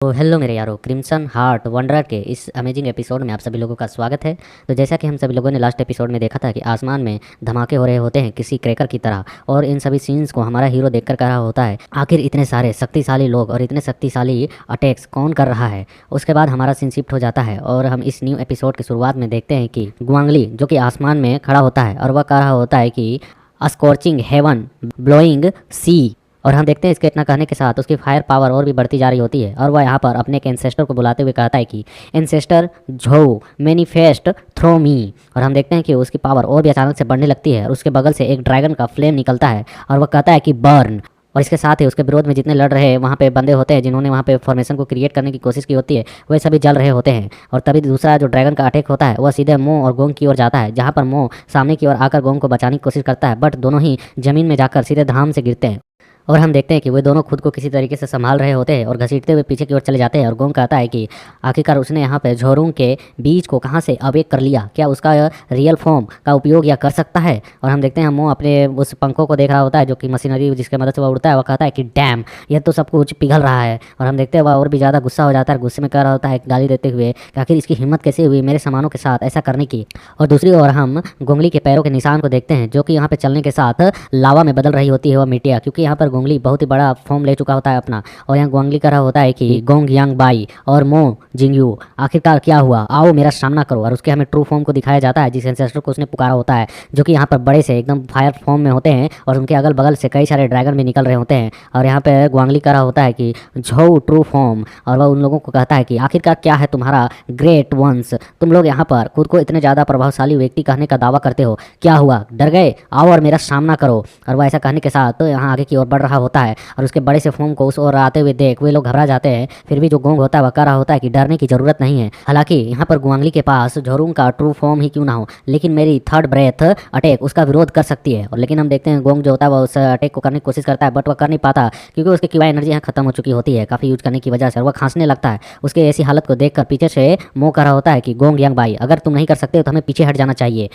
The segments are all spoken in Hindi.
तो हेलो मेरे यारो, क्रिम्सन हार्ट वंडरर के इस अमेजिंग एपिसोड में आप सभी लोगों का स्वागत है। तो जैसा कि हम सभी लोगों ने लास्ट एपिसोड में देखा था कि आसमान में धमाके हो रहे होते हैं किसी क्रैकर की तरह, और इन सभी सीन्स को हमारा हीरो देखकर कह रहा होता है आखिर इतने सारे शक्तिशाली लोग और इतने शक्तिशाली अटैक्स कौन कर रहा है। उसके बाद हमारा सीन शिफ्ट हो जाता है और हम इस न्यू एपिसोड की शुरुआत में देखते हैं कि ग्वांगली जो कि आसमान में खड़ा होता है और वह कह रहा होता है कि स्कॉर्चिंग हेवन ब्लोइंग सी। और हम देखते हैं इसके इतना कहने के साथ उसकी फायर पावर और भी बढ़ती जा रही होती है और वह यहाँ पर अपने एक एंसेस्टर को बुलाते हुए कहता है कि एंसेस्टर झो मैनिफेस्ट थ्रो मी। और हम देखते हैं कि उसकी पावर और भी अचानक से बढ़ने लगती है और उसके बगल से एक ड्रैगन का फ्लेम निकलता है और वह कहता है कि बर्न। और इसके साथ ही उसके विरोध में जितने लड़ रहे वहाँ पे बंदे होते हैं जिन्होंने वहाँ पे फॉर्मेशन को क्रिएट करने की कोशिश की होती है वे सभी जल रहे होते हैं। और तभी दूसरा जो ड्रैगन का अटैक होता है वह सीधे मो और गोंग की ओर जाता है, जहाँ पर मो सामने की ओर आकर गोंग को बचाने की कोशिश करता है, बट दोनों ही जमीन में जाकर सीधे धाम से गिरते हैं। और हम देखते हैं कि वे दोनों खुद को किसी तरीके से संभाल रहे होते हैं और घसीटते हुए पीछे की ओर चले जाते हैं। और गोंग कहता है कि आखिरकार उसने यहाँ पे झोरुंग के बीज को कहाँ से अवेक कर लिया, क्या उसका रियल फॉर्म का उपयोग या कर सकता है। और हम देखते हैं मो अपने उस पंखों को देख रहा होता है जो कि मशीनरी जिसके मदद से वह उड़ता है। वह कहता है कि डैम, यह तो सब कुछ पिघल रहा है। और हम देखते हैं वह और भी ज़्यादा गुस्सा हो जाता है, गुस्से में कह रहा होता है गाली देते हुए कि आखिर इसकी हिम्मत कैसे हुई मेरे सामानों के साथ ऐसा करने की। और दूसरी ओर हम गोंगली के पैरों के निशान को देखते हैं जो कि यहाँ पे चलने के साथ लावा में बदल रही होती है वह मिट्टिया, क्योंकि यहाँ पर गोंगली बहुत ही बड़ा फॉर्म ले चुका होता है अपना। और यहाँ ग्वांगली कर रहा होता है कि गोंग यांग बाई और मो जिंगयू आखिरकार क्या हुआ, आओ मेरा सामना करो। और उसके हमें ट्रू फॉर्म को दिखाया जाता है जिस एंसेस्टर को उसने पुकारा होता है, जो कि यहाँ पर बड़े से एकदम फायर फॉर्म में होते हैं और उनके अगल बगल से कई सारे ड्रैगन भी निकल रहे होते हैं। और यहाँ पे ग्वांगली कर रहा होता है कि झो ट्रू फॉर्म, और वह उन लोगों को कहता है कि आखिरकार क्या है तुम्हारा ग्रेट वंस, तुम लोग यहाँ पर खुद को इतने ज़्यादा प्रभावशाली व्यक्ति कहने का दावा करते हो, क्या हुआ, डर गए, आओ और मेरा सामना करो। और वह ऐसा कहने के साथ यहाँ आगे की ओर बढ़ रहा होता है और उसके बड़े से फॉर्म को उस ओर आते हुए देख वे लोग घबरा जाते हैं। फिर भी जो गोंग होता है वह कह रहा होता है कि डरने की जरूरत नहीं है। हालांकि यहाँ पर ग्वांगली के पास झोरुंग का ट्रू फॉर्म ही क्यों ना हो, लेकिन मेरी थर्ड ब्रेथ अटैक उसका विरोध कर सकती है। और लेकिन हम देखते हैं गोंग जो होता है वह उस अटैक को करने की कोशिश करता है, बट वह कर नहीं पाता क्योंकि उसकी किवा एनर्जी यहाँ खत्म हो चुकी होती है काफ़ी यूज करने की वजह से। और वह खांसने लगता है। उसके ऐसी हालत को देखकर पीछे से मो कह रहा होता है कि गोंग यांग बाई, अगर तुम नहीं कर सकते तो हमें पीछे हट जाना चाहिए।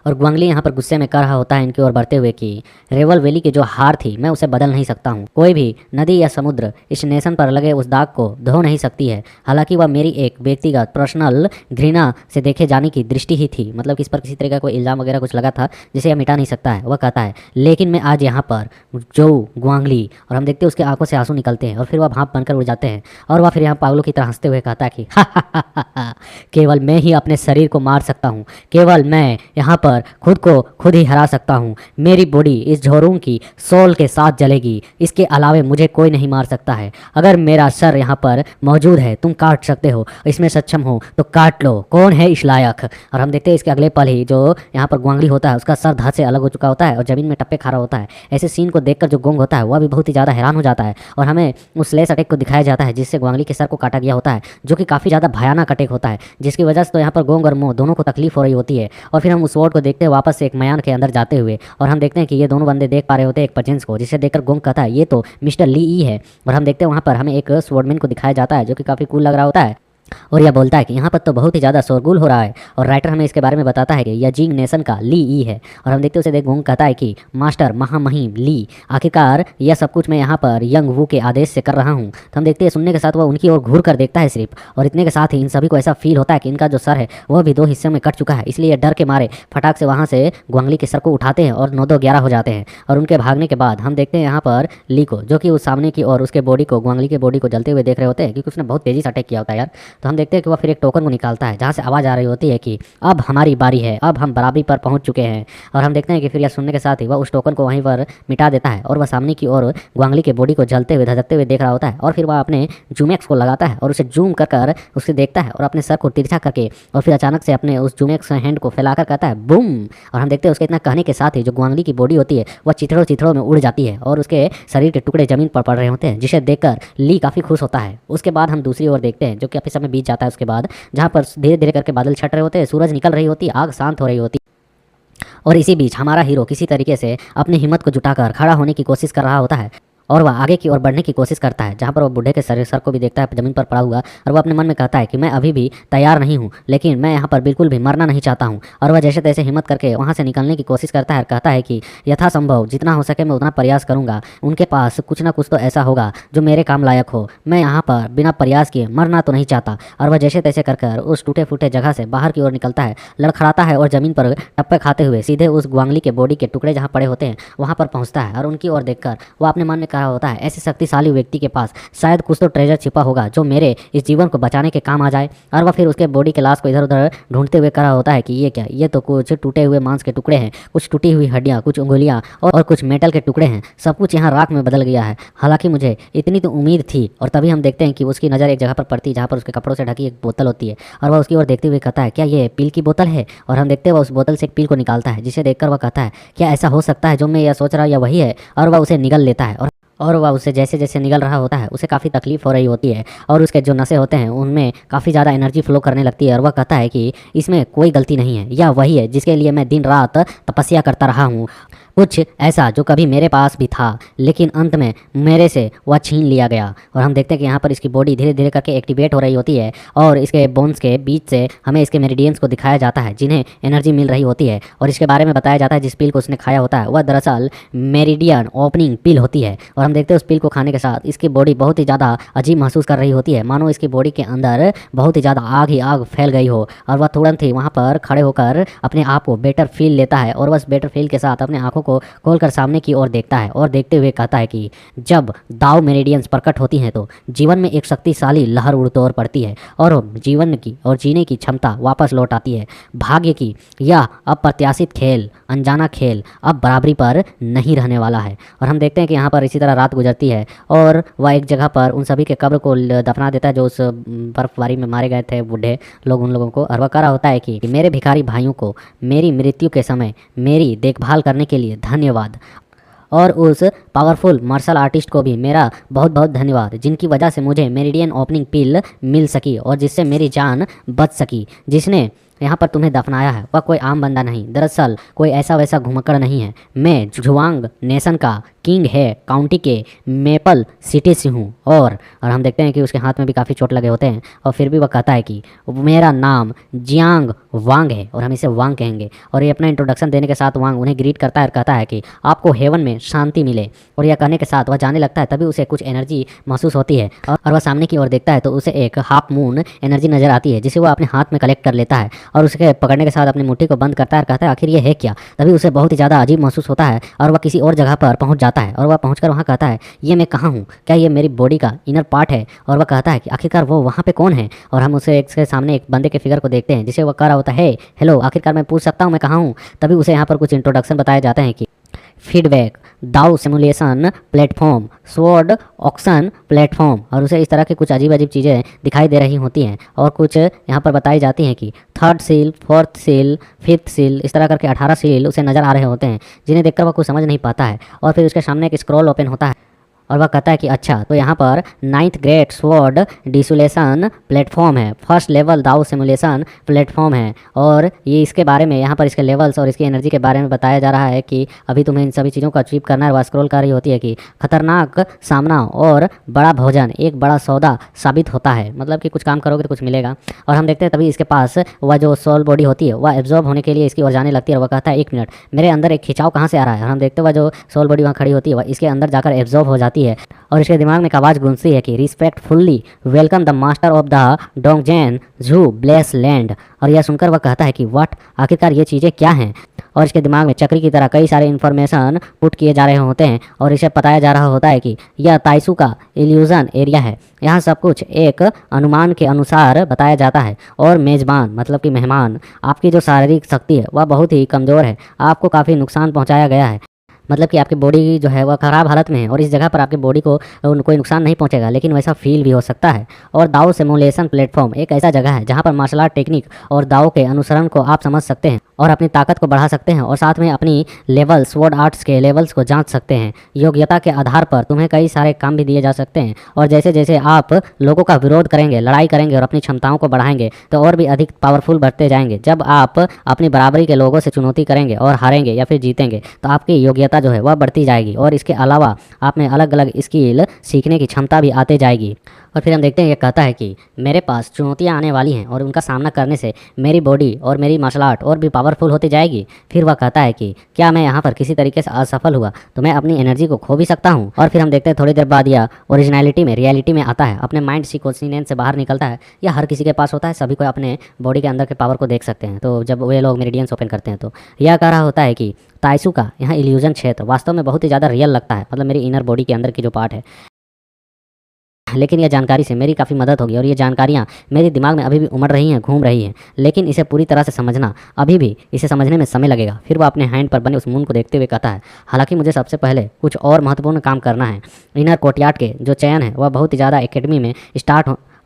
और ग्वांगली यहाँ पर गुस्से में कह रहा होता है इनकी ओर बढ़ते हुए कि रेवल वैली की जो हार थी मैं उसे बदल नहीं सकता हूँ, कोई भी नदी या समुद्र इस नेशन पर लगे उस दाग को धो नहीं सकती है। हालांकि वह मेरी एक व्यक्तिगत पर्सनल घृणा से देखे जाने की दृष्टि ही थी, मतलब कि इस पर किसी तरह का कोई इल्ज़ाम वगैरह कुछ लगा था जिसे यह मिटा नहीं सकता है। वह कहता है लेकिन मैं आज यहाँ पर जो ग्वांगली, और हम देखते हैं उसके आंखों से आंसू निकलते हैं और फिर वह भाप बनकर उड़ जाते हैं। और वह फिर यहाँ पागलों की तरह हंसते हुए कहता है कि केवल मैं ही अपने शरीर को मार सकता हूँ, केवल मैं यहाँ पर खुद को खुद ही हरा सकता हूँ। मेरी बॉडी इस झोरुंग की सोल के साथ जलेगी, इसके अलावे मुझे कोई नहीं मार सकता है। अगर मेरा सर यहाँ पर मौजूद है, तुम काट सकते हो, इसमें सक्षम हो तो काट लो, कौन है इस लायक। और हम देखते हैं इसके अगले पल ही जो यहाँ पर ग्वांगली होता है उसका सर धड़ से अलग हो चुका होता है और जमीन में टप्पे खा रहा होता है। ऐसे सीन को देखकर जो गोंग होता है वह भी बहुत ही ज़्यादा हैरान हो जाता है और हमें उस स्लेश अटैक को दिखाया जाता है जिससे ग्वांगली के सर को काटा गया होता है, जो कि काफ़ी ज़्यादा भयानक अटैक होता है, जिसकी वजह से तो यहाँ पर गोंग और मो दोनों को तकलीफ हो रही होती है। और फिर हम उस वॉर्ड को देखते हैं वापस से एक मयान के अंदर जाते हुए, और हम देखते हैं कि ये दोनों बंदे देख पा रहे होते हैं एक पर्जेंस को, जिसे देखकर गोंग कहता है ये तो मिस्टर ली ई है। और हम देखते हैं वहाँ पर हमें एक स्वॉर्डमैन को दिखाया जाता है जो कि काफ़ी कूल लग रहा होता है और यह बोलता है कि यहाँ पर तो बहुत ही ज़्यादा शोरगुल हो रहा है। और राइटर हमें इसके बारे में बताता है कि यह जिंग नेशन का ली ई है। और हम देखते हैं उसे देख गोंग कहता है कि मास्टर महामहिम ली, आखिरकार यह सब कुछ मैं यहाँ पर यंग वू के आदेश से कर रहा हूँ। तो हम देखते हैं सुनने के साथ वह उनकी ओर घूर कर देखता है सिर्फ, और इतने के साथ ही इन सभी को ऐसा फील होता है कि इनका जो सर है वह भी दो हिस्सों में कट चुका है, इसलिए डर के मारे फटाक से वहाँ से ग्वांगली के सर को उठाते हैं और 9-2-11 हो जाते हैं। और उनके भागने के बाद हम देखते हैं यहाँ पर ली को, जो कि उस सामने की और उसके बॉडी को, ग्वांगली के बॉडी को जलते हुए देख रहे होते हैं क्योंकि उसने बहुत तेजी से अटैक किया होता है यार। तो हम देखते हैं कि वह फिर एक टोकन को निकालता है जहाँ से आवाज़ आ रही होती है कि अब हमारी बारी है, अब हम बराबरी पर पहुंच चुके हैं। और हम देखते हैं कि फिर यह सुनने के साथ ही वह उस टोकन को वहीं पर मिटा देता है और वह सामने की ओर ग्वांगली के बॉडी को जलते हुए धधकते हुए देख रहा होता है। और फिर वह अपने जूमैक्स को लगाता है और उसे जूम कर उसे देखता है और अपने सर को तिरछा करके, और फिर अचानक से अपने उस जूमैक्स हैंड को फैलाकर कहता है बूम। और हम देखते हैं उसके इतना कहने के साथ ही जो ग्वांगली की बॉडी होती है वह चिथड़ों चिथड़ों में उड़ जाती है और उसके शरीर के टुकड़े जमीन पर पड़ रहे होते हैं, जिसे देखकर ली काफ़ी खुश होता है। उसके बाद हम दूसरी ओर देखते हैं जो कि काफ़ी समय बीत जाता है उसके बाद, जहाँ पर धीरे धीरे करके बादल छट रहे होते हैं, सूरज निकल रही होती, आग शांत हो रही होती, और इसी बीच हमारा हीरो किसी तरीके से अपनी हिम्मत को जुटाकर खड़ा होने की कोशिश कर रहा होता है। और वह आगे की ओर बढ़ने की कोशिश करता है, जहाँ पर वह बूढ़े के सर को भी देखता है ज़मीन पर पड़ा हुआ, और वह अपने मन में कहता है कि मैं अभी भी तैयार नहीं हूँ, लेकिन मैं यहाँ पर बिल्कुल भी मरना नहीं चाहता हूँ। और वह जैसे तैसे हिम्मत करके वहाँ से निकलने की कोशिश करता है और कहता है कि यथासंभव जितना हो सके मैं उतना प्रयास करूँगा, उनके पास कुछ ना कुछ तो ऐसा होगा जो मेरे काम लायक हो, मैं यहाँ पर बिना प्रयास किए मरना तो नहीं चाहता। और वह जैसे तैसे कर उस टूटे फूटे जगह से बाहर की ओर निकलता है, लड़खड़ाता है और ज़मीन पर टप्पे खाते हुए सीधे उस ग्वांगली के बॉडी के टुकड़े जहाँ पड़े होते हैं वहाँ पर पहुँचता है। और उनकी ओर देखकर वह अपने मन में कह रहा होता है, ऐसे शक्तिशाली व्यक्ति के पास शायद कुछ तो ट्रेजर छिपा होगा जो मेरे इस जीवन को बचाने के काम आ जाए। और वह फिर उसके बॉडी के लाश को इधर उधर ढूंढते हुए कह रहा होता है कि ये क्या, ये तो कुछ टूटे हुए मांस के टुकड़े हैं, कुछ टूटी हुई हड्डियाँ, कुछ उंगलियाँ और कुछ मेटल के टुकड़े हैं, सब कुछ यहाँ राख में बदल गया है। हालांकि मुझे इतनी तो उम्मीद थी। और तभी हम देखते हैं कि उसकी नज़र एक जगह पर पड़ती है जहाँ पर उसके कपड़ों से ढकी एक बोतल होती है, और वह उसकी ओर देखते हुए कहता है, क्या ये पील की बोतल है? और हम देखते हैं वह उस बोतल से एक पील को निकालता है, जिसे देखकर वह कहता है, क्या ऐसा हो सकता है जो मैं यह सोच रहा हूँ या वही है? और वह उसे निगल लेता है, और वह उसे जैसे जैसे निगल रहा होता है उसे काफ़ी तकलीफ हो रही होती है, और उसके जो नसें होते हैं उनमें काफ़ी ज़्यादा एनर्जी फ्लो करने लगती है। और वह कहता है कि इसमें कोई गलती नहीं है, यह वही है जिसके लिए मैं दिन रात तपस्या करता रहा हूँ, कुछ ऐसा जो कभी मेरे पास भी था लेकिन अंत में मेरे से वह छीन लिया गया। और हम देखते हैं कि यहाँ पर इसकी बॉडी धीरे धीरे करके एक्टिवेट हो रही होती है, और इसके बोन्स के बीच से हमें इसके मेरिडियंस को दिखाया जाता है जिन्हें एनर्जी मिल रही होती है। और इसके बारे में बताया जाता है जिस पिल को उसने खाया होता है वह दरअसल मेरिडियन ओपनिंग पिल होती है। और हम देखते हैं उस पिल को खाने के साथ इसकी बॉडी बहुत ही ज़्यादा अजीब महसूस कर रही होती है, मानो इसकी बॉडी के अंदर बहुत ही ज़्यादा आग ही आग फैल गई हो। और वह तुरंत ही वहाँ पर खड़े होकर अपने आप को बेटर फील लेता है, और बस बेटर फील के साथ अपने आँखों को खोलकर सामने की ओर देखता है, और देखते हुए कहता है कि जब दाव मेरिडियंस प्रकट होती हैं तो जीवन में एक शक्तिशाली लहर उड़तोड़ पड़ती है, और जीवन की और जीने की क्षमता वापस लौट आती है। भाग्य की यह अप्रत्याशित खेल, अनजाना खेल अब बराबरी पर नहीं रहने वाला है। और हम देखते हैं कि यहाँ पर इसी तरह रात गुजरती है, और वह एक जगह पर उन सभी के कब्र को दफना देता है जो उस बर्फबारी में मारे गए थे बूढ़े लोग, उन लोगों को। और वह कह रहा होता है कि मेरे भिखारी भाइयों को मेरी मृत्यु के समय मेरी देखभाल करने के लिए धन्यवाद, और उस पावरफुल मार्शल आर्टिस्ट को भी मेरा बहुत बहुत धन्यवाद, जिनकी वजह से मुझे मेरिडियन ओपनिंग पिल मिल सकी और जिससे मेरी जान बच सकी। जिसने यहाँ पर तुम्हें दफनाया है वह कोई आम बंदा नहीं, दरअसल कोई ऐसा वैसा घुमक्कड़ नहीं है, मैं जुआंग नेशन का किंग है काउंटी के मेपल सिटी से हूँ। और हम देखते हैं कि उसके हाथ में भी काफ़ी चोट लगे होते हैं, और फिर भी वह कहता है कि मेरा नाम जियांग वांग है और हम इसे वांग कहेंगे। और ये अपना इंट्रोडक्शन देने के साथ वांग उन्हें ग्रीट करता है और कहता है कि आपको हेवन में शांति मिले। और यह कहने के साथ वह जाने लगता है, तभी उसे कुछ एनर्जी महसूस होती है, और वह सामने की ओर देखता है तो उसे एक हाफ मून एनर्जी नजर आती है, जिसे वह अपने हाथ में कलेक्ट कर लेता है, और उसके पकड़ने के साथ अपनी मुट्ठी को बंद करता है और कहता है आखिर ये है क्या। तभी उसे बहुत ही ज़्यादा अजीब महसूस होता है, और वह किसी और जगह पर पहुंच जाता है, और वह पहुंचकर वहां कहता है ये मैं कहाँ हूँ, क्या ये मेरी बॉडी का इनर पार्ट है। और वह कहता है कि आखिरकार वो वहाँ पे कौन है। और हम उसे एक के सामने एक बंदे के फिगर को देखते हैं जिसे वह कह रहा होता है हेलो, आखिरकार मैं पूछ सकता हूँ मैं कहाँ हूँ। तभी उसे यहाँ पर कुछ इंट्रोडक्शन बताए जाते हैं कि फीडबैक, दाउ simulation platform, sword auction platform, और उसे इस तरह की कुछ अजीब अजीब चीज़ें दिखाई दे रही होती हैं। और कुछ यहाँ पर बताई जाती हैं कि third seal, fourth seal, fifth seal, इस तरह करके 18 सील उसे नज़र आ रहे होते हैं, जिन्हें देखकर वह कुछ समझ नहीं पाता है। और फिर उसके सामने एक स्क्रॉल ओपन होता है, और वह कहता है कि अच्छा तो यहाँ पर 9th ग्रेड स्वॉर्ड डिसुलेशन प्लेटफॉर्म है, फर्स्ट लेवल दाउ सिमुलेशन प्लेटफॉर्म है। और ये इसके बारे में यहाँ पर इसके लेवल्स और इसकी एनर्जी के बारे में बताया जा रहा है कि अभी तुम्हें इन सभी चीज़ों को अचीव करना है। वह स्क्रॉल कर रही होती है कि खतरनाक सामना और बड़ा भोजन एक बड़ा सौदा साबित होता है, मतलब कि कुछ काम करोगे तो कुछ मिलेगा। और हम देखते हैं तभी इसके पास वह जो सोल बॉडी होती है वह एब्जॉर्ब होने के लिए इसकी ओर जाने लगती है, और वह कहता है 1 मिनट मेरे अंदर एक खिंचाव कहाँ से आ रहा है। और हम देखते हैं वह जो सोल बॉडी वहाँ खड़ी होती है वह इसके अंदर जाकर एब्जॉर्ब हो जाती है, और इसके दिमाग में एक आवाज़ गूंजती है कि respectfully welcome the master of the Dongzhen Zhu bless land. और यह सुनकर वह कहता है कि व्हाट, आखिरकार ये चीज़ें क्या हैं। और इसके दिमाग में चक्री की तरह कई सारे इन्फॉर्मेशन पुट किए जा रहे होते हैं, और इसे बताया जा रहा होता है कि यह ताइसू का इल्यूजन एरिया है, यहाँ सब कुछ एक अनुमान के अनुसार बताया जाता है। और मेज़बान मतलब कि मेहमान, आपकी जो शारीरिक शक्ति है वह बहुत ही कमज़ोर है, आपको काफ़ी नुकसान पहुँचाया गया है, मतलब कि आपकी बॉडी जो है वह ख़राब हालत में है, और इस जगह पर आपकी बॉडी को कोई नुकसान नहीं पहुंचेगा, लेकिन वैसा फील भी हो सकता है। और दाओ सिमुलेशन प्लेटफॉर्म एक ऐसा जगह है जहां पर मार्शल आर्ट टेक्निक और दाओ के अनुसरण को आप समझ सकते हैं, और अपनी ताकत को बढ़ा सकते हैं और साथ में अपनी लेवल स्वॉर्ड आर्ट्स के लेवल्स को जांच सकते हैं। योग्यता के आधार पर तुम्हें कई सारे काम भी दिए जा सकते हैं और जैसे जैसे आप लोगों का विरोध करेंगे, लड़ाई करेंगे और अपनी क्षमताओं को बढ़ाएंगे तो और भी अधिक पावरफुल बढ़ते जाएंगे। जब आप अपनी बराबरी के लोगों से चुनौती करेंगे और हारेंगे या फिर जीतेंगे तो आपकी योग्यता जो है वह बढ़ती जाएगी और इसके अलावा आप में अलग अलग स्किल सीखने की क्षमता भी आते जाएगी। और फिर हम देखते हैं ये कहता है कि मेरे पास चुनौतियाँ आने वाली हैं और उनका सामना करने से मेरी बॉडी और मेरी मार्शल आर्ट और भी पावरफुल होती जाएगी। फिर वह कहता है कि क्या मैं यहाँ पर किसी तरीके से असफल हुआ तो मैं अपनी एनर्जी को खो भी सकता हूँ। और फिर हम देखते हैं थोड़ी देर बाद यह ओरिजिनलिटी में रियलिटी में आता है, अपने माइंड सीक्वेंस से बाहर निकलता है। यह हर किसी के पास होता है, सभी को अपने बॉडी के अंदर के पावर को देख सकते हैं। तो जब वे लोग मेरिडियंस ओपन करते हैं तो यह कह रहा होता है कि ताइसू का यहाँ इल्यूजन क्षेत्र वास्तव में बहुत ही ज़्यादा रियल लगता है, मतलब मेरी इनर बॉडी के अंदर की जो पार्ट है। लेकिन यह जानकारी से मेरी काफ़ी मदद होगी और ये जानकारियाँ मेरे दिमाग में अभी भी उमड़ रही हैं, घूम रही हैं, लेकिन इसे पूरी तरह से समझना अभी भी इसे समझने में समय लगेगा। फिर वो अपने हैंड पर बने उस मून को देखते हुए कहता है, हालांकि मुझे सबसे पहले कुछ और महत्वपूर्ण काम करना है। इनर कोर्टयार्ड के जो चयन है वह बहुत ही ज़्यादा एकेडमी में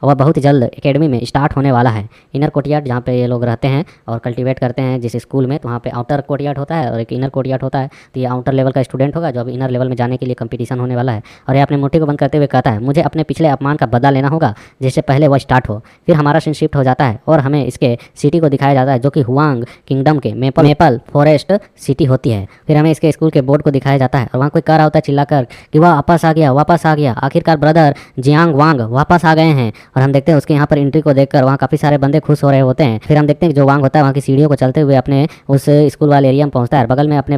वह बहुत ही जल्द एकेडमी में स्टार्ट होने वाला है। इनर कोर्टयार्ड जहाँ पे ये लोग रहते हैं और कल्टीवेट करते हैं जिस स्कूल में, तो वहाँ पे आउटर कोर्टयार्ड होता है और एक इनर कोर्टयार्ड होता है। तो ये आउटर लेवल का स्टूडेंट होगा जो अभी इनर लेवल में जाने के लिए कंपटीशन होने वाला है। और ये अपने मुट्ठी को बंद करते हुए कहता है, मुझे अपने पिछले अपमान का बदला लेना होगा जिससे पहले वह स्टार्ट हो। फिर हमारा सीन शिफ्ट हो जाता है और हमें इसके सिटी को दिखाया जाता है जो कि हुआंग किंगडम के मेपल फॉरेस्ट सिटी होती है। फिर हमें इसके स्कूल के बोर्ड को दिखाया जाता है और वहाँ कोई कह रहा होता है चिल्लाकर कि वह वापस आ गया, आखिरकार ब्रदर जियांग वांग वापस आ गए हैं। और हम देखते हैं उसके यहाँ पर एंट्री को देखकर वहाँ काफ़ी सारे बंदे खुश हो रहे होते हैं। फिर हम देखते हैं कि जो वांग होता है वहाँ की सीढ़ियों को चलते हुए अपने उस स्कूल वाले एरिया में पहुँचता है, बगल में अपने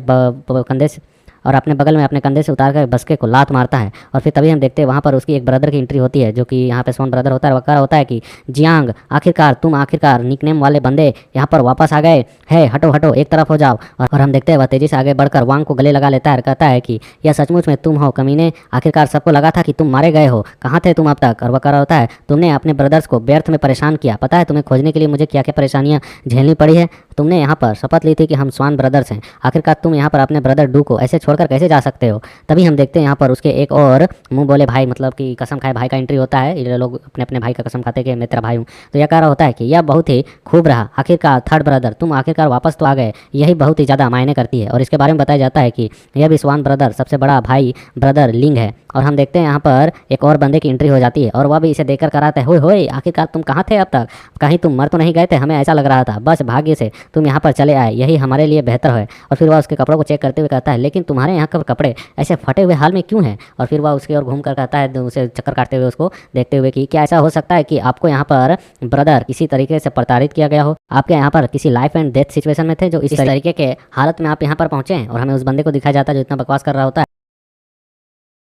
कंधे से अपने कंधे से उतार कर बस्के को लात मारता है। और फिर तभी हम देखते हैं वहाँ पर उसकी एक ब्रदर की एंट्री होती है जो कि यहाँ पे सोन ब्रदर होता है। वह कह रहा होता है कि जियांग आखिरकार निकनेम वाले बंदे यहाँ पर वापस आ गए है, हटो एक तरफ हो जाओ। और हम देखते हैं वह तेजी से आगे बढ़कर वांग को गले लगा लेता है और कहता है कि यह सचमुच में तुम हो कमीने, आखिरकार सबको लगा था कि तुम मारे गए हो, कहाँ थे तुम अब तक। और वह कह रहा होता है, तुमने अपने ब्रदर्स को व्यर्थ में परेशान किया, पता है तुम्हें खोजने के लिए मुझे क्या क्या परेशानियाँ झेलनी पड़ी है। तुमने यहाँ पर शपथ ली थी कि हम स्वान ब्रदर्स हैं, आखिरकार तुम यहाँ पर अपने ब्रदर डू को ऐसे छोड़कर कैसे जा सकते हो। तभी हम देखते हैं यहाँ पर उसके एक और मुंह बोले भाई, मतलब कि कसम खाए भाई का एंट्री होता है। ये लोग अपने अपने भाई का कसम खाते कि मैं तेरा भाई हूँ। तो यह कह रहा होता है कि यह बहुत ही खूब रहा, आखिरकार थर्ड ब्रदर तुम आखिरकार वापस तो आ गए, यही बहुत ही ज़्यादा मायने करती है। और इसके बारे में बताया जाता है कि यह भी स्वान ब्रदर सबसे बड़ा भाई ब्रदर लिंग है। और हम देखते हैं यहाँ पर एक और बंदे की एंट्री हो जाती है और वह भी इसे देखकर कराता है, होए आखिरकार तुम कहाँ थे अब तक, कहीं तुम मर तो नहीं गए थे, हमें ऐसा लग रहा था, बस भाग्य से तुम यहाँ पर चले आए, यही हमारे लिए बेहतर है। और फिर वह उसके कपड़ों को चेक करते हुए कहता है, लेकिन तुम्हारे यहाँ के कपड़े ऐसे फटे हुए हाल में क्यों हैं। और फिर वह उसकी ओर घूम कर कहता है, उसे चक्कर काटते हुए उसको देखते हुए कि क्या ऐसा हो सकता है कि आपको यहाँ पर ब्रदर किसी तरीके से प्रताड़ित किया गया हो, आपके यहाँ पर किसी लाइफ एंड डेथ सिचुएशन में थे जो इस तरीके के हालत में आप यहाँ पर पहुंचे हैं। और हमें उस बंदे को दिखाया जाता है जो इतना बकवास कर रहा होता है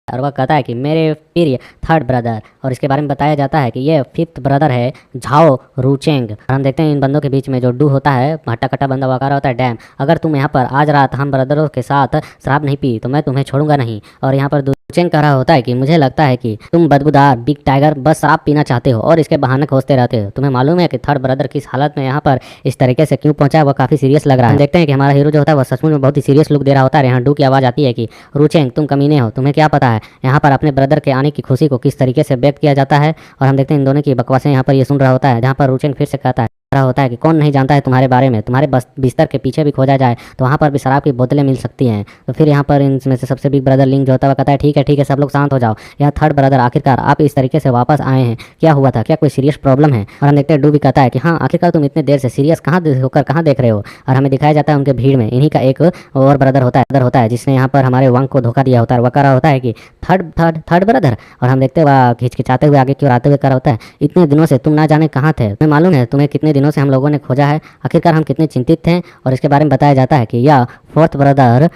और वह कहता है कि मेरे प्रिय थर्ड ब्रदर। और इसके बारे में बताया जाता है कि ये फिफ्थ ब्रदर है झाओ रूचेंग। और हम देखते हैं इन बंदों के बीच में जो डू होता है, हट्टा कट्टा बंदा वकारा होता है, डैम अगर तुम यहाँ पर आज रात हम ब्रदरों के साथ शराब नहीं पी तो मैं तुम्हें छोड़ूंगा नहीं। और यहाँ पर चेंग कह रहा होता है कि मुझे लगता है कि तुम बदबूदार बिग टाइगर बस शराब पीना चाहते हो और इसके बहाने खोजते रहते हो। तुम्हें मालूम है कि थर्ड ब्रदर किस हालत में यहाँ पर इस तरीके से क्यों पहुंचा है, वह काफी सीरियस लग रहा है। देखते हैं कि हमारा हीरो जो होता है वह सचमुच में बहुत ही सीरियस लुक दे रहा होता है। यहाँ डू की आवाज आती है कि रूचेंग तुम कमीने हो, तुम्हें क्या पता है यहाँ पर अपने ब्रदर के आने की खुशी को किस तरीके से व्यक्त किया जाता है। और हम देखते हैं इन दोनों की बकवासें यहाँ पर ये सुन रहा होता है, जहाँ पर रूचेंग फिर से कहता है कि कौन नहीं जानता है तुम्हारे बारे में, तुम्हारे बिस्तर के पीछे भी खोजा जाए तो वहाँ पर भी शराब की बोतलें मिल सकती हैं। तो फिर यहाँ पर इनमें से सबसे बिग ब्रदर लिंग जो होता है कहता है, ठीक है सब लोग शांत हो जाओ, यह थर्ड ब्रदर आखिरकार आप इस तरीके से वापस आए हैं, क्या हुआ था, क्या कोई सीरियस प्रॉब्लम है। और हम देखते हैं डू भी कहता है कि हाँ आखिरकार तुम इतने देर से सीरियस होकर कहाँ देख रहे हो। और हमें दिखाया जाता है उनके भीड़ में इन्हीं का एक और ब्रदर होता है जिसने यहाँ पर हमारे वांग को धोखा दिया होता है। वह कह रहा होता है कि थर्ड ब्रदर। और हम देखते हैं वह खिचखिचाते हुए आगे क्यों आते हुए कह रहा होता है, इतने दिनों से तुम ना जाने कहाँ थे, तुम्हें मालूम है तुम्हें कितने दिनों से हम लोगों ने खोजा है, आखिरकार हम कितने चिंतित थे। और इसके बारे में बताया जाता है कि यह फोर्थ ब्रदर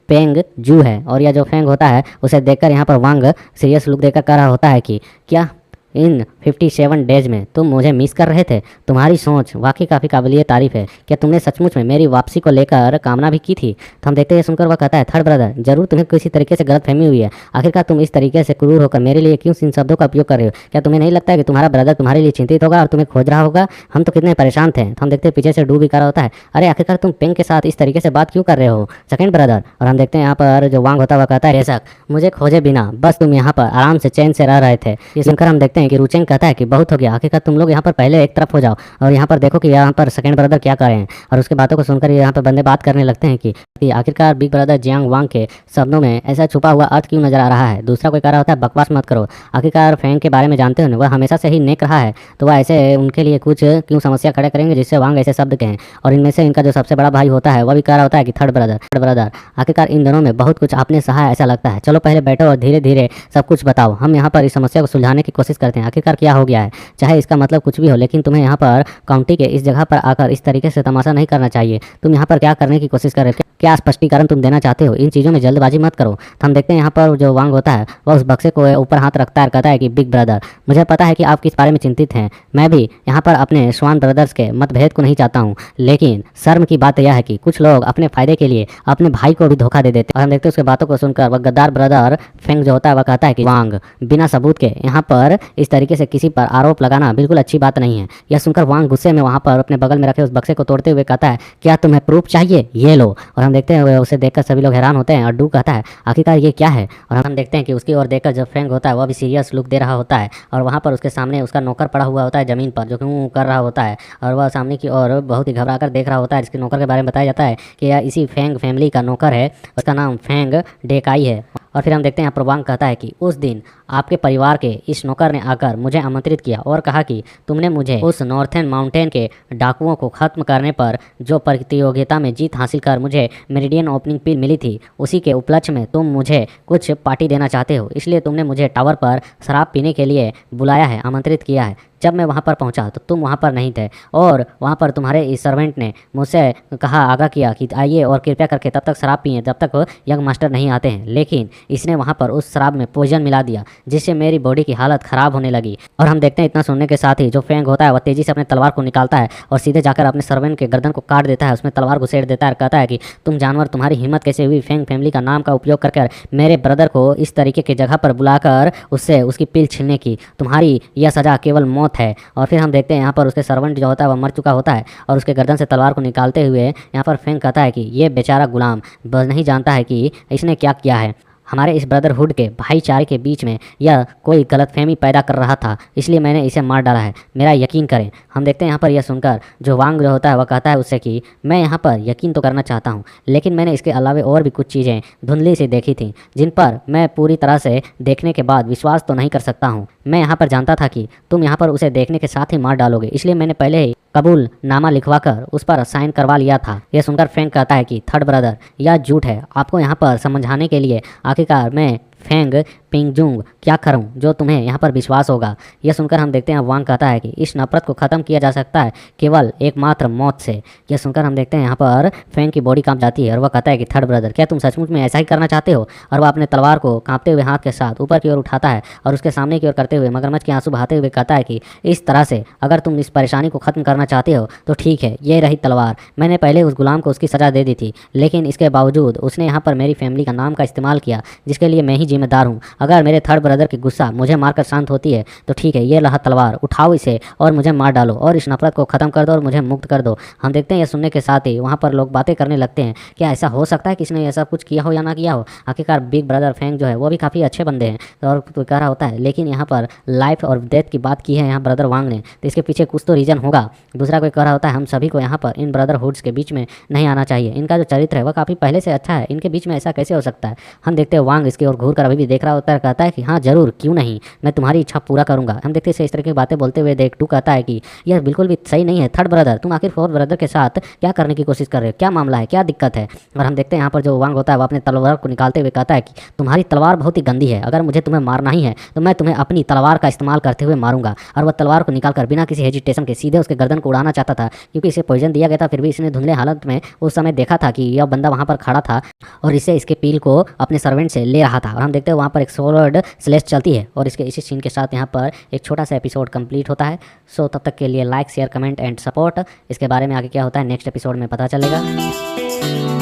पेंग जू है। और यह जो फेंग होता है उसे देखकर यहाँ पर वांग सीरियस लुक देकर कह रहा होता है कि क्या इन 57 डेज में तुम मुझे मिस कर रहे थे, तुम्हारी सोच वाकई काफ़ी काबिलियत तारीफ है, क्या तुमने सचमुच में मेरी वापसी को लेकर कामना भी की थी। तो हम देखते हैं सुनकर वह कहता है, थर्ड ब्रदर जरूर तुम्हें किसी तरीके से गलतफहमी हुई है, आखिरकार तुम इस तरीके से क्रूर होकर मेरे लिए क्यों इन शब्दों का उपयोग कर रहे हो, क्या तुम्हें नहीं लगता है कि तुम्हारा ब्रदर तुम्हारे लिए चिंतित होगा और तुम्हें खोज रहा होगा, हम तो कितने परेशान थे। तो हम देखते हैं पीछे से डू भी कर रहा होता है, अरे आखिरकार तुम पेंग के साथ इस तरीके से बात क्यों कर रहे हो सेकंड ब्रदर। और हम देखते हैं यहाँ पर जो वांग होता है वह कहता है, बेशक मुझे खोजे बिना बस तुम यहाँ पर आराम से चैन से रह रहे थे। ये सुनकर हम देखते हैं कि रूचेंग कहता है कि बहुत हो गया, आखिरकार तुम लोग यहाँ पर पहले एक तरफ हो जाओ और यहाँ पर देखो कि यहाँ पर सेकंड ब्रदर क्या कर रहे हैं। और उसके बातों को सुनकर यहाँ पर बंदे बात करने लगते हैं कि आखिरकार बिग ब्रदर जियांग वांग के शब्दों में ऐसा छुपा हुआ अर्थ क्यों नजर आ रहा है। दूसरा कोई कह रहा होता है बकवास मत करो, आखिरकार फैंग के बारे में जानते हो ना, वह हमेशा से ही नेक रहा है, तो वह ऐसे उनके लिए कुछ क्यों समस्या खड़े करेंगे जिससे वांग ऐसे शब्द कहें। और इनमें से इनका जो सबसे बड़ा भाई होता है वह भी कह रहा होता है कि थर्ड ब्रदर आखिरकार इन दोनों में बहुत कुछ आपने सहा ऐसा लगता है, चलो पहले बैठो और धीरे धीरे सब कुछ बताओ, हम यहाँ पर इस समस्या को सुलझाने की कोशिश करते हैं, आखिरकार क्या हो गया है। चाहे इसका मतलब कुछ भी हो, लेकिन तुम्हें यहाँ पर काउंटी के इस जगह पर आकर इस तरीके से तमाशा नहीं करना चाहिए। तुम यहाँ पर क्या करने की कोशिश कर रहे थे, क्या स्पष्टीकरण तुम देना चाहते हो, इन चीज़ों में जल्दबाजी मत करो। तो हम देखते हैं यहाँ पर जो वांग होता है वह उस बक्से को ऊपर हाथ रखता है और कहता है कि बिग ब्रदर, मुझे पता है कि आप किस बारे में चिंतित हैं, मैं भी यहाँ पर अपने स्वान ब्रदर्स के मतभेद को नहीं चाहता हूँ, लेकिन शर्म की बात यह है कि कुछ लोग अपने फायदे के लिए अपने भाई को भी धोखा दे देते हैं। और हम देखते हैं उसके बातों को सुनकर वह गद्दार ब्रदर फेंग जो होता है वह कहता है कि वांग, बिना सबूत के यहाँ पर इस तरीके से किसी पर आरोप लगाना बिल्कुल अच्छी बात नहीं है। यह सुनकर वांग गुस्से में वहाँ पर अपने बगल में रखे उस बक्से को तोड़ते हुए कहता है, क्या तुम्हें प्रूफ चाहिए, ये लो। और हम देखते हैं उसे देखकर सभी लोग हैरान होते हैं और डू कहता है आखिरकार ये क्या है। और हम देखते हैं कि उसकी ओर देखकर जब फेंग होता है वह भी सीरियस लुक दे रहा होता है और वहाँ पर उसके सामने उसका नौकर पड़ा हुआ होता है जमीन पर, जो कि वो कर रहा होता है और वह सामने की ओर बहुत ही घबरा कर देख रहा होता है। इसके नौकर के बारे में बताया जाता है कि यह इसी फेंग फैमिली का नौकर है, उसका नाम फेंग डेकाई है। और फिर हम देखते हैं यहाँ पर वांग कहता है कि उस दिन आपके परिवार के इस नौकर ने आकर मुझे आमंत्रित किया और कहा कि तुमने मुझे उस नॉर्थर्न माउंटेन के डाकुओं को खत्म करने पर जो प्रतियोगिता में जीत हासिल कर मुझे मेरिडियन ओपनिंग पिल मिली थी, उसी के उपलक्ष्य में तुम मुझे कुछ पार्टी देना चाहते हो, इसलिए तुमने मुझे टावर पर शराब पीने के लिए बुलाया है, आमंत्रित किया है। जब मैं वहाँ पर पहुँचा तो तुम वहाँ पर नहीं थे और वहाँ पर तुम्हारे इस सर्वेंट ने मुझसे कहा, आगाह किया कि आइए और कृपया करके तब तक शराब पिए जब तक यंग मास्टर नहीं आते हैं, लेकिन इसने वहाँ पर उस शराब में पॉइजन मिला दिया जिससे मेरी बॉडी की हालत ख़राब होने लगी। और हम देखते हैं इतना सुनने के साथ ही जो फेंग होता है वह तेज़ी से अपने तलवार को निकालता है और सीधे जाकर अपने सर्वेंट के गर्दन को काट देता है, उसमें तलवार घुसेड़ देता है और कहता है कि तुम जानवर, तुम्हारी हिम्मत कैसे हुई फेंग फैमिली का नाम का उपयोग करके मेरे ब्रदर को इस तरीके की जगह पर बुलाकर उससे उसकी पिल छीनने की, तुम्हारी यह सज़ा केवल मौत है। और फिर हम देखते हैं यहाँ पर उसके सर्वेंट जो होता है वह मर चुका होता है और उसके गर्दन से तलवार को निकालते हुए यहाँ पर फेंग कहता है कि ये बेचारा गुलाम बस नहीं जानता है कि इसने क्या किया है, हमारे इस ब्रदरहुड के भाईचारे के बीच में यह कोई गलतफहमी पैदा कर रहा था, इसलिए मैंने इसे मार डाला है, मेरा यकीन करें। हम देखते हैं यहाँ पर यह सुनकर जो वांग जो होता है वह कहता है उससे कि मैं यहाँ पर यकीन तो करना चाहता हूँ, लेकिन मैंने इसके अलावा और भी कुछ चीज़ें धुंधली से देखी थी जिन पर मैं पूरी तरह से देखने के बाद विश्वास तो नहीं कर सकता हूँ। मैं यहाँ पर जानता था कि तुम यहाँ पर उसे देखने के साथ ही मार डालोगे, इसलिए मैंने पहले ही कबूल नामा लिखवाकर उस पर साइन करवा लिया था। यह सुनकर फेंग कहता है कि थर्ड ब्रदर, यह झूठ है, आपको यहाँ पर समझाने के लिए आखिरकार मैं फेंग पिंगजुंग क्या करूं जो तुम्हें यहाँ पर विश्वास होगा। यह सुनकर हम देखते हैं वांग कहता है कि इस नफरत को ख़त्म किया जा सकता है केवल एकमात्र मौत से। यह सुनकर हम देखते हैं यहाँ पर फेंग की बॉडी कांप जाती है और वह कहता है कि थर्ड ब्रदर, क्या तुम सचमुच में ऐसा ही करना चाहते हो। और वह अपने तलवार को कांपते हुए हाथ के साथ ऊपर की ओर उठाता है और उसके सामने की ओर करते हुए मगरमच्छ के आंसू बहाते हुए कहता है कि इस तरह से अगर तुम इस परेशानी को ख़त्म करना चाहते हो तो ठीक है, ये रही तलवार, मैंने पहले उस गुलाम को उसकी सज़ा दे दी थी, लेकिन इसके बावजूद उसने यहाँ पर मेरी फैमिली का नाम का इस्तेमाल किया जिसके लिए मैं ही जिम्मेदार हूँ। अगर मेरे थर्ड ब्रदर की गुस्सा मुझे मारकर शांत होती है तो ठीक है, ये रहा तलवार, उठाओ इसे और मुझे मार डालो और इस नफरत को ख़त्म कर दो और मुझे मुक्त कर दो। हम देखते हैं ये सुनने के साथ ही वहाँ पर लोग बातें करने लगते हैं, क्या ऐसा हो सकता है कि इसने ऐसा कुछ किया हो या ना किया हो। आखिरकार बिग ब्रदर फेंग जो है वो भी काफ़ी अच्छे बंदे हैं और तो कह रहा होता है, लेकिन यहाँ पर लाइफ और डेथ की बात की है यहाँ ब्रदर वांग ने, तो इसके पीछे कुछ तो रीज़न होगा। दूसरा कोई कह रहा होता है, हम सभी को यहाँ पर इन ब्रदरहुड्स के बीच में नहीं आना चाहिए, इनका जो चरित्र है वह काफ़ी पहले से अच्छा है, इनके बीच में ऐसा कैसे हो सकता है। हम देखते हैं वांग इसकी ओर घूर कर अभी भी देख रहा होता है, कहता है कि हाँ जरूर, क्यों नहीं, मैं तुम्हारी इच्छा पूरा करूंगा। हम देखते हैं इस तरह की बातें बोलते हुए देख टू कहता है कि यह बिल्कुल भी सही नहीं है थर्ड ब्रदर, तुम आखिर फोर्थ ब्रदर के साथ क्या करने की कोशिश कर रहे हो, क्या मामला है, क्या दिक्कत है। और हम देखते हैं यहाँ पर जो वांग होता है वह अपने तलवार को निकालते हुए कहता है कि तुम्हारी तलवार बहुत ही गंदी है, अगर मुझे तुम्हें मारना ही है तो मैं तुम्हें अपनी तलवार का इस्तेमाल करते हुए मारूंगा। और वह तलवार को निकालकर बिना किसी हेजिटेशन के सीधे उसके गर्दन को उड़ाना चाहता था, क्योंकि इसे पॉइजन दिया गया था, फिर भी इसने धुंधले हालत में उस समय देखा था कि यह बंदा वहाँ पर खड़ा था और इसे इसके पील को अपने सर्वेंट से ले रहा था। और हम देखते हैं वहाँ पर एक सोवर्ड स्लेश चलती है और इसके इसी सीन के साथ यहाँ पर एक छोटा सा एपिसोड कंप्लीट होता है। सो तब तक के लिए like share comment and support, इसके बारे में आगे क्या होता है नेक्स्ट एपिसोड में पता चलेगा।